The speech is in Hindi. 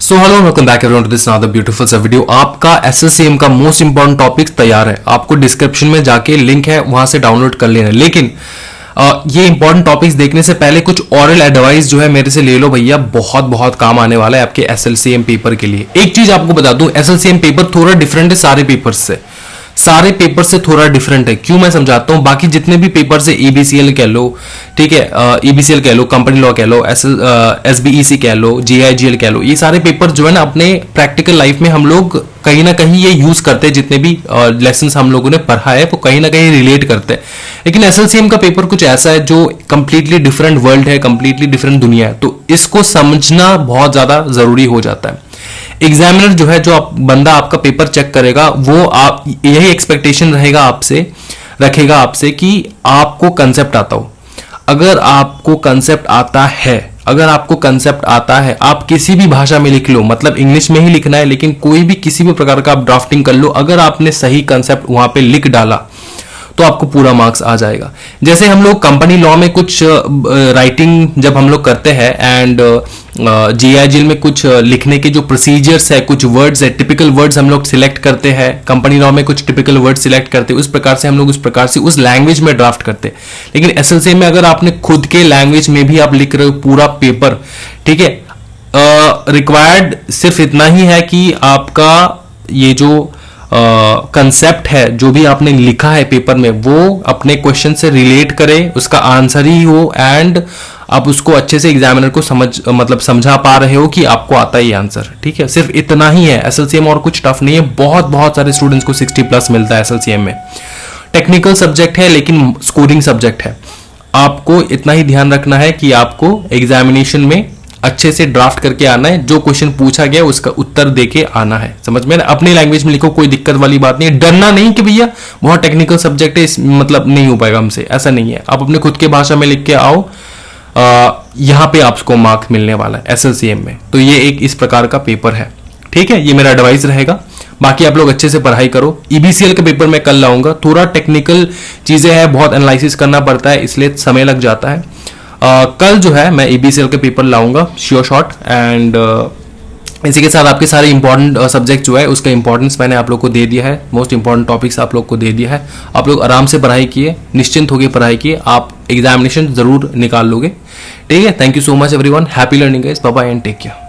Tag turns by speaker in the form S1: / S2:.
S1: So hello welcome back everyone to this another beautiful सा वीडियो। आपका एसएससीएम का मोस्ट इंपॉर्टेंट टॉपिक तैयार है, आपको डिस्क्रिप्शन में जाके लिंक है वहां से डाउनलोड कर लेना। लेकिन ये इंपॉर्टेंट टॉपिक्स देखने से पहले कुछ ऑरल एडवाइस जो है मेरे से ले लो भैया, बहुत बहुत काम आने वाला है आपके एसएलसीएम पेपर के लिए। एक चीज आपको बता दूं, एसएलसीएम पेपर थोड़ा डिफरेंट है सारे पेपर्स से, सारे पेपर से थोड़ा डिफरेंट है। क्यों मैं समझाता हूं। बाकी जितने भी पेपर से ईबीसीएल कह लो, ठीक है, ईबीसीएल कह लो, कंपनी लॉ कह लो, एसबीईसी कह लो, जेआईजीएल कह लो, ये सारे पेपर जो है ना अपने प्रैक्टिकल लाइफ में हम लोग कहीं ना कहीं ये यूज करते हैं। जितने भी लेसन हम लोगों ने पढ़ा है वो कहीं ना कहीं रिलेट करते हैं। लेकिन एसएलसीएम का पेपर कुछ ऐसा है जो कंप्लीटली डिफरेंट वर्ल्ड है, कंप्लीटली डिफरेंट दुनिया है, तो इसको समझना बहुत ज्यादा जरूरी हो जाता है। एग्जामिनर जो है, जो बंदा आपका पेपर चेक करेगा, वो आप यही एक्सपेक्टेशन रहेगा आपसे, रखेगा आपसे कि आपको कंसेप्ट आता हो। अगर आपको कंसेप्ट आता है, अगर आपको कंसेप्ट आता है, आप किसी भी भाषा में लिख लो, मतलब इंग्लिश में ही लिखना है, लेकिन कोई भी किसी भी प्रकार का आप ड्राफ्टिंग कर लो, अगर आपने सही कंसेप्ट वहां पे लिख डाला तो आपको पूरा मार्क्स आ जाएगा। जैसे हम लोग कंपनी लॉ में कुछ राइटिंग जब हम लोग करते हैं एंड जेआईजीएल में कुछ लिखने के जो प्रोसीजर्स है, कुछ वर्ड्स है, टिपिकल वर्ड्स हम लोग सिलेक्ट करते हैं, कंपनी लॉ में कुछ टिपिकल वर्ड सिलेक्ट करते हैं, उस प्रकार से हम लोग उस प्रकार से उस लैंग्वेज में ड्राफ्ट करते हैं। लेकिन एसएलसीएम में अगर आपने खुद के लैंग्वेज में भी आप लिख रहे हो पूरा पेपर, ठीक है, रिक्वायर्ड सिर्फ इतना ही है कि आपका ये जो कंसेप्ट है, जो भी आपने लिखा है पेपर में, वो अपने क्वेश्चन से रिलेट करे, उसका आंसर ही हो, एंड आप उसको अच्छे से एग्जामिनर को समझा पा रहे हो कि आपको आता है ये आंसर। ठीक है, सिर्फ इतना ही है एसएलसीएम, और कुछ टफ नहीं है। बहुत सारे स्टूडेंट्स को 60+ मिलता है एसएलसीएम में। टेक्निकल सब्जेक्ट है लेकिन स्कोरिंग सब्जेक्ट है। आपको इतना ही ध्यान रखना है कि आपको एग्जामिनेशन में अच्छे से ड्राफ्ट करके आना है, जो क्वेश्चन पूछा गया उसका उत्तर देके आना है। समझ में, अपने लैंग्वेज में लिखो, कोई दिक्कत वाली बात नहीं है। डरना नहीं कि भैया बहुत टेक्निकल सब्जेक्ट है, मतलब नहीं हो पाएगा हमसे, ऐसा नहीं है। आप अपने खुद के भाषा में लिख के आओ, यहां पे आपको मार्क्स मिलने वाला है एसएलसीएम में। तो ये एक इस प्रकार का पेपर है, ठीक है, ये मेरा एडवाइस रहेगा। बाकी आप लोग अच्छे से पढ़ाई करो। ईबीसीएल का पेपर मैं कल लाऊंगा, थोड़ा टेक्निकल चीजें हैं, बहुत एनालिसिस करना पड़ता है, इसलिए समय लग जाता है। कल जो है मैं ईबीसीएल के पेपर लाऊंगा श्योर शॉट, एंड इसी के साथ आपके सारे इंपॉर्टेंट सब्जेक्ट जो है उसका इंपॉर्टेंस मैंने आप लोग को दे दिया है, मोस्ट इंपॉर्टेंट टॉपिक्स आप लोग को दे दिया है। आप लोग आराम से पढ़ाई किए, निश्चिंत होकर पढ़ाई किए, आप एग्जामिनेशन जरूर निकाल लोगे। ठीक है, thank you so much everyone, happy learning guys, bye bye and take care.